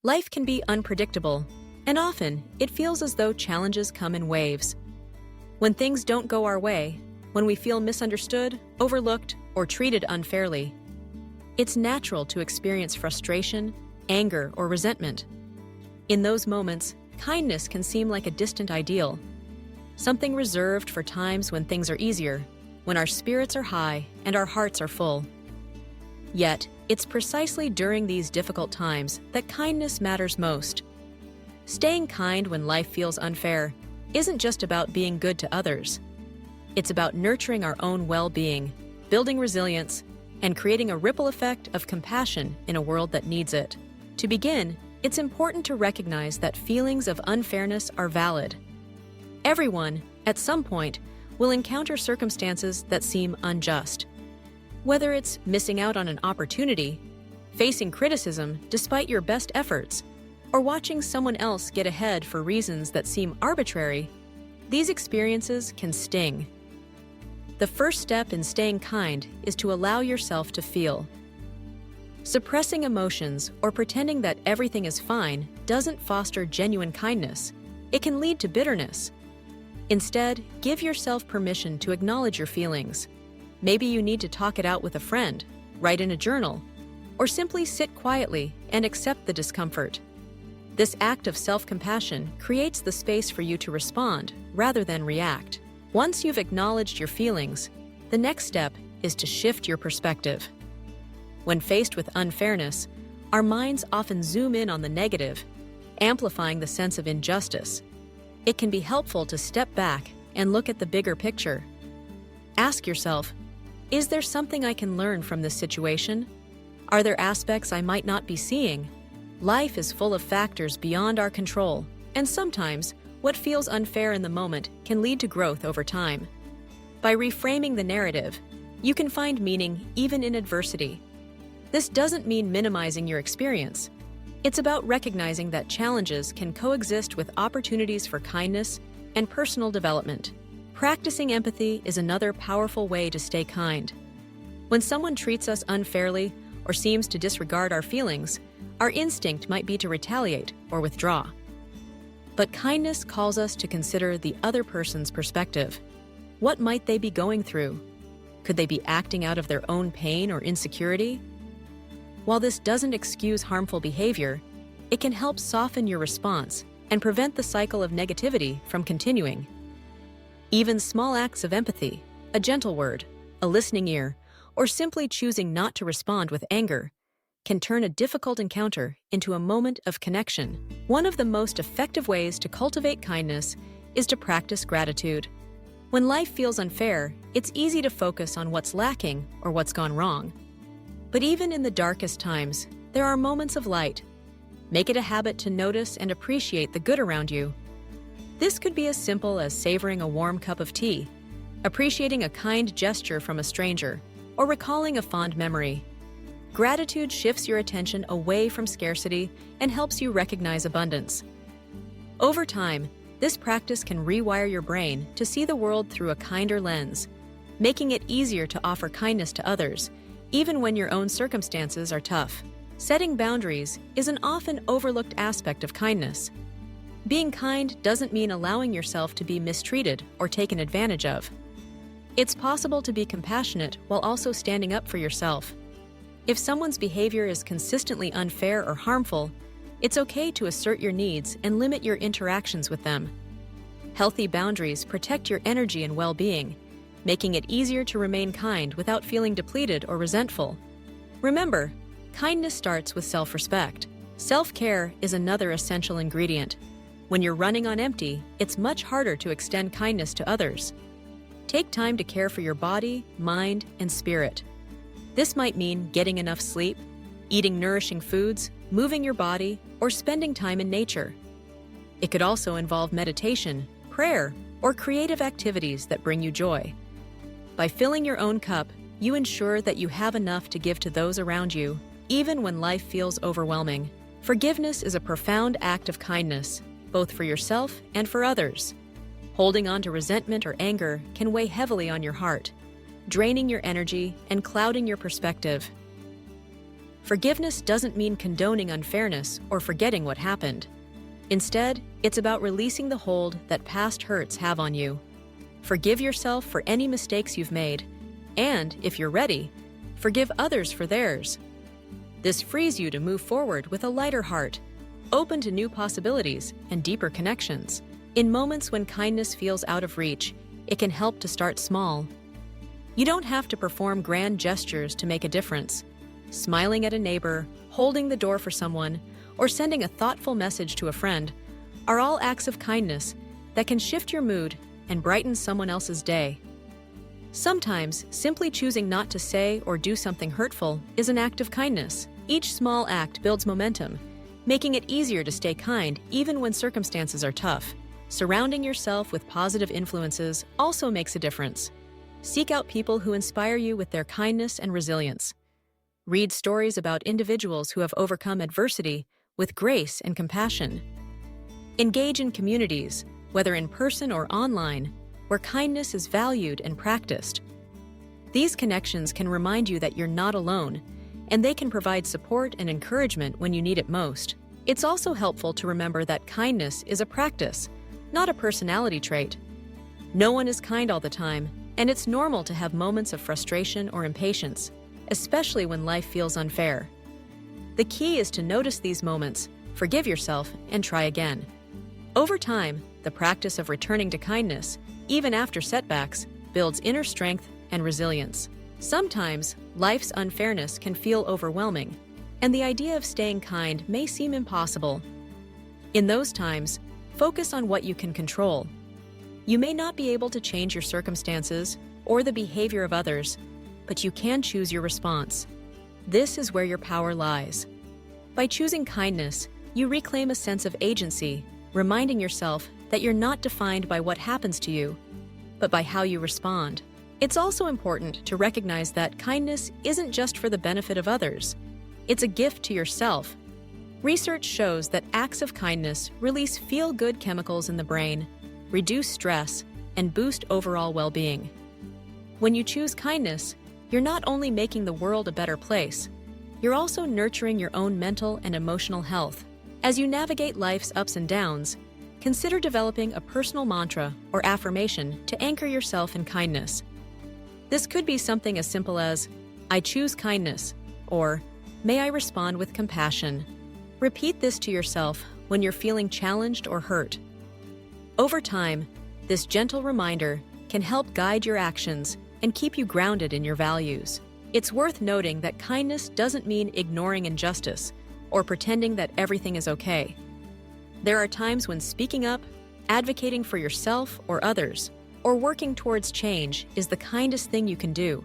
Life can be unpredictable, and often it feels as though challenges come in waves. When things don't go our way, when we feel misunderstood, overlooked, or treated unfairly, it's natural to experience frustration, anger, or resentment. In those moments, kindness can seem like a distant ideal, something reserved for times when things are easier, when our spirits are high and our hearts are full. Yet, it's precisely during these difficult times that kindness matters most. Staying kind when life feels unfair isn't just about being good to others. It's about nurturing our own well-being, building resilience, and creating a ripple effect of compassion in a world that needs it. To begin, it's important to recognize that feelings of unfairness are valid. Everyone, at some point, will encounter circumstances that seem unjust. Whether it's missing out on an opportunity, facing criticism despite your best efforts, or watching someone else get ahead for reasons that seem arbitrary, these experiences can sting. The first step in staying kind is to allow yourself to feel. Suppressing emotions or pretending that everything is fine doesn't foster genuine kindness. It can lead to bitterness. Instead, give yourself permission to acknowledge your feelings. Maybe you need to talk it out with a friend, write in a journal, or simply sit quietly and accept the discomfort. This act of self-compassion creates the space for you to respond rather than react. Once you've acknowledged your feelings, the next step is to shift your perspective. When faced with unfairness, our minds often zoom in on the negative, amplifying the sense of injustice. It can be helpful to step back and look at the bigger picture. Ask yourself, is there something I can learn from this situation? Are there aspects I might not be seeing? Life is full of factors beyond our control, and sometimes what feels unfair in the moment can lead to growth over time. By reframing the narrative, you can find meaning even in adversity. This doesn't mean minimizing your experience. It's about recognizing that challenges can coexist with opportunities for kindness and personal development. Practicing empathy is another powerful way to stay kind. When someone treats us unfairly or seems to disregard our feelings, our instinct might be to retaliate or withdraw. But kindness calls us to consider the other person's perspective. What might they be going through? Could they be acting out of their own pain or insecurity? While this doesn't excuse harmful behavior, it can help soften your response and prevent the cycle of negativity from continuing. Even small acts of empathy, a gentle word, a listening ear, or simply choosing not to respond with anger, can turn a difficult encounter into a moment of connection. One of the most effective ways to cultivate kindness is to practice gratitude. When life feels unfair, it's easy to focus on what's lacking or what's gone wrong. But even in the darkest times, there are moments of light. Make it a habit to notice and appreciate the good around you. This could be as simple as savoring a warm cup of tea, appreciating a kind gesture from a stranger, or recalling a fond memory. Gratitude shifts your attention away from scarcity and helps you recognize abundance. Over time, this practice can rewire your brain to see the world through a kinder lens, making it easier to offer kindness to others, even when your own circumstances are tough. Setting boundaries is an often overlooked aspect of kindness. Being kind doesn't mean allowing yourself to be mistreated or taken advantage of. It's possible to be compassionate while also standing up for yourself. If someone's behavior is consistently unfair or harmful, it's okay to assert your needs and limit your interactions with them. Healthy boundaries protect your energy and well-being, making it easier to remain kind without feeling depleted or resentful. Remember, kindness starts with self-respect. Self-care is another essential ingredient. When you're running on empty, it's much harder to extend kindness to others. Take time to care for your body, mind, and spirit. This might mean getting enough sleep, eating nourishing foods, moving your body, or spending time in nature. It could also involve meditation, prayer, or creative activities that bring you joy. By filling your own cup, you ensure that you have enough to give to those around you, even when life feels overwhelming. Forgiveness is a profound act of kindness, both for yourself and for others. Holding on to resentment or anger can weigh heavily on your heart, draining your energy and clouding your perspective. Forgiveness doesn't mean condoning unfairness or forgetting what happened. Instead, it's about releasing the hold that past hurts have on you. Forgive yourself for any mistakes you've made, and, if you're ready, forgive others for theirs. This frees you to move forward with a lighter heart, open to new possibilities and deeper connections. In moments when kindness feels out of reach, it can help to start small. You don't have to perform grand gestures to make a difference. Smiling at a neighbor, holding the door for someone, or sending a thoughtful message to a friend are all acts of kindness that can shift your mood and brighten someone else's day. Sometimes, simply choosing not to say or do something hurtful is an act of kindness. Each small act builds momentum, making it easier to stay kind even when circumstances are tough. Surrounding yourself with positive influences also makes a difference. Seek out people who inspire you with their kindness and resilience. Read stories about individuals who have overcome adversity with grace and compassion. Engage in communities, whether in person or online, where kindness is valued and practiced. These connections can remind you that you're not alone, and they can provide support and encouragement when you need it most. It's also helpful to remember that kindness is a practice, not a personality trait. No one is kind all the time, and it's normal to have moments of frustration or impatience, especially when life feels unfair. The key is to notice these moments, forgive yourself, and try again. Over time, the practice of returning to kindness, even after setbacks, builds inner strength and resilience. Sometimes, life's unfairness can feel overwhelming, and the idea of staying kind may seem impossible. In those times, focus on what you can control. You may not be able to change your circumstances or the behavior of others, but you can choose your response. This is where your power lies. By choosing kindness, you reclaim a sense of agency, reminding yourself that you're not defined by what happens to you, but by how you respond. It's also important to recognize that kindness isn't just for the benefit of others. It's a gift to yourself. Research shows that acts of kindness release feel-good chemicals in the brain, reduce stress, and boost overall well-being. When you choose kindness, you're not only making the world a better place, you're also nurturing your own mental and emotional health. As you navigate life's ups and downs, consider developing a personal mantra or affirmation to anchor yourself in kindness. This could be something as simple as, "I choose kindness," or "May I respond with compassion." Repeat this to yourself when you're feeling challenged or hurt. Over time, this gentle reminder can help guide your actions and keep you grounded in your values. It's worth noting that kindness doesn't mean ignoring injustice or pretending that everything is okay. There are times when speaking up, advocating for yourself or others, or working towards change is the kindest thing you can do.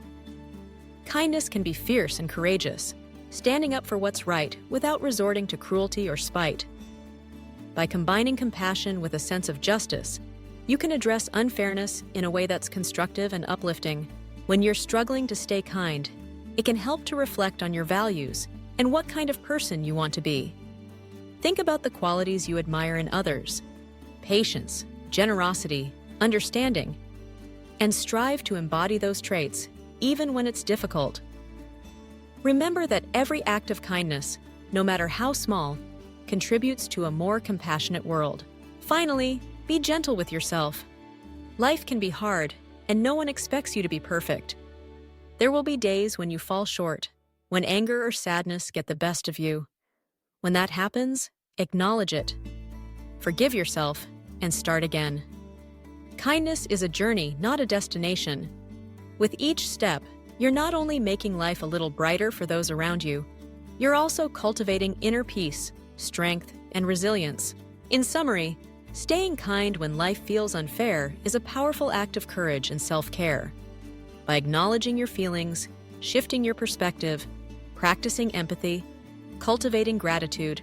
Kindness can be fierce and courageous, standing up for what's right without resorting to cruelty or spite. By combining compassion with a sense of justice, you can address unfairness in a way that's constructive and uplifting. When you're struggling to stay kind, it can help to reflect on your values and what kind of person you want to be. Think about the qualities you admire in others: patience, generosity, understanding, and strive to embody those traits, even when it's difficult. Remember that every act of kindness, no matter how small, contributes to a more compassionate world. Finally, be gentle with yourself. Life can be hard, and no one expects you to be perfect. There will be days when you fall short, when anger or sadness get the best of you. When that happens, acknowledge it. Forgive yourself and start again. Kindness is a journey, not a destination. With each step, you're not only making life a little brighter for those around you, you're also cultivating inner peace, strength, and resilience. In summary, staying kind when life feels unfair is a powerful act of courage and self-care. By acknowledging your feelings, shifting your perspective, practicing empathy, cultivating gratitude,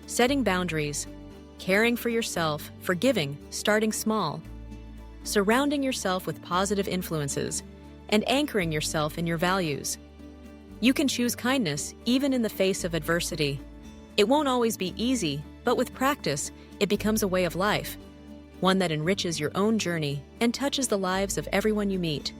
setting boundaries, caring for yourself, forgiving, starting small, surrounding yourself with positive influences, and anchoring yourself in your values, you can choose kindness even in the face of adversity. It won't always be easy, but with practice, it becomes a way of life, one that enriches your own journey and touches the lives of everyone you meet.